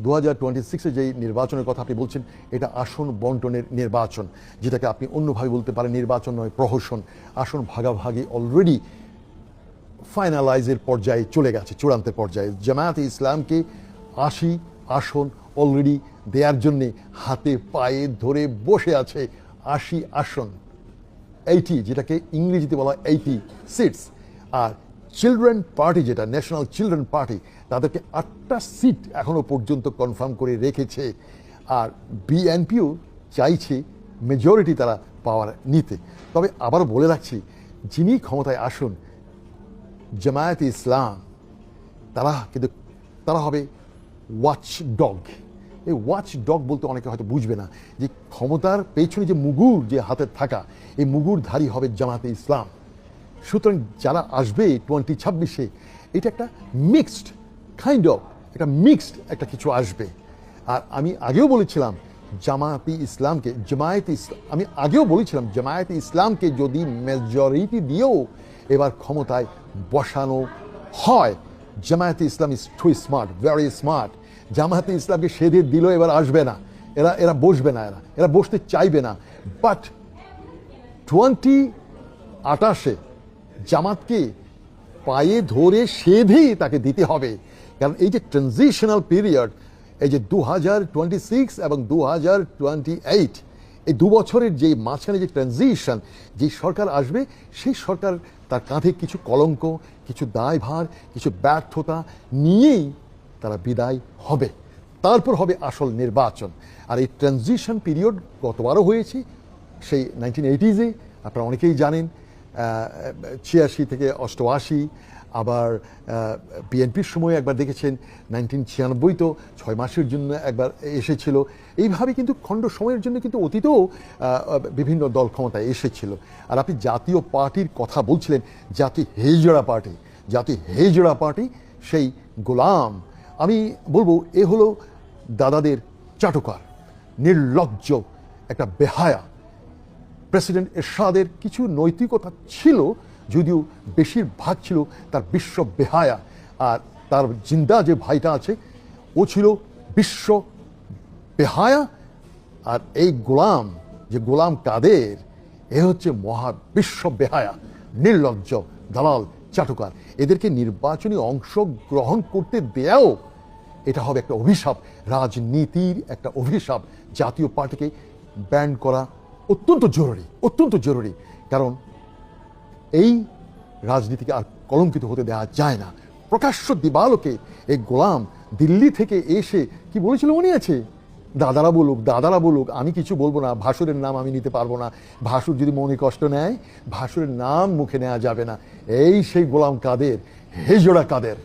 2026-এ যেই নির্বাচনের কথা আপনি বলছেন, এটা আসন বন্টনের নির্বাচন, যেটাকে আপনি অন্যভাবে বলতে পারেন নির্বাচন নয়, প্রহসন। আসন ভাগাভাগি অলরেডি ফাইনালাইজের পর্যায়ে চলে গেছে, চূড়ান্তের পর্যায়ে। জামায়াতে ইসলামকে 80 আসন অলরেডি দেওয়ার জন্যে হাতে পায়ে ধরে বসে আছে। 80 আসন, 80, যেটাকে ইংরেজিতে বলা হয় 80 সিটস। আর চিলড্রেন পার্টি, যেটা ন্যাশনাল চিলড্রেন পার্টি, তাদেরকে 8টা সিট এখনো পর্যন্ত কনফার্ম করে রেখেছে। আর বিএনপিও চাইছে মেজরিটি তারা পাওয়ার নিতে। তবে আবারও বলে রাখছি, যিনি ক্ষমতায় আসুন, জামায়াতে ইসলাম, তারা হবে ওয়াচ ডগ। এই ওয়াচ ডগ বলতে অনেকে হয়তো বুঝবে না যে ক্ষমতার পেছনে যে মুগুর যে হাতে থাকা, এই মুগুরধারী হবে জামায়াতে ইসলাম। সুতরাং যারা আসবে 2026-এ, এটা একটা মিক্সড একটা কিছু আসবে। আর আমি আগেও বলেছিলাম জামায়াতে ইসলামকে যদি মেজরিটি দিয়েও এবার ক্ষমতায় বসানো হয়, Jamaat-e Islam is too smart, very smart. Jamaat-e ইসলামকে সেধে দিল, এবার আসবে না, এরা বসবে না, এরা বসতে চাইবে না। বাট 2028-এ জামাতকে পায়ে ধরে সেধেই তাকে দিতে হবে। কারণ এই যে ট্রানজিশনাল পিরিয়ড, এই যে 2026 এবং 2028, এই 2 বছরের যে মাঝখানে যে ট্রানজিশন, যে সরকার আসবে, সেই সরকার তার কাঁধে কিছু কলঙ্ক, কিছু দায়ভার, কিছু ব্যর্থতা নিয়েই তারা বিদায় হবে। তারপর হবে আসল নির্বাচন। আর এই ট্রানজিশন পিরিয়ড গতবারও হয়েছে, সেই 1980s-এ, আপনারা অনেকেই জানেন, 86 থেকে 88। আবার বিএনপির সময় একবার দেখেছেন 1996, তো 6 মাসের জন্য একবার এসেছিল। এইভাবে কিন্তু খণ্ড সময়ের জন্য কিন্তু অতীতেও বিভিন্ন দল ক্ষমতায় এসেছিল। আর আপনি জাতীয় পার্টির কথা বলছিলেন, জাতি হেজড়া পার্টি, সেই গোলাম, আমি বলবো এ হলো দাদাদের চাটুকার, নির্লজ্জ একটা বেহায়া। প্রেসিডেন্ট এরশাদের কিছু নৈতিকতা ছিল, যদিও বেশিরভাগ ছিল তার বিশ্ব বেহায়া। আর তার জিন্দা যে ভাইটা আছে, ও ছিল বিশ্ব বেহায়া। আর এই গোলাম কাদের, এ হচ্ছে মহা বিশ্ব বেহায়া, নির্লজ্জ, দালাল, চাটুকার। এদেরকে নির্বাচনী অংশগ্রহণ করতে দেয়াও এটা হবে একটা অভিশাপ, রাজনীতির একটা অভিশাপ। জাতীয় পার্টিকে ব্যান করা অত্যন্ত জরুরি। কারণ এই রাজনীতিকে আর কলঙ্কিত হতে দেওয়া যায় না। প্রকাশ্য দিবালোকে এই গোলাম দিল্লি থেকে এসে কি বলেছিল মনে আছে? দাদারা বলুক, আমি কিছু বলবো না, ভাসুরের নাম আমি নিতে পারবো না, ভাসুর যদি মনে কষ্ট নেয়, ভাসুরের নাম মুখে নেওয়া যাবে না। এই সেই গোলাম কাদের, হেজড়া কাদের।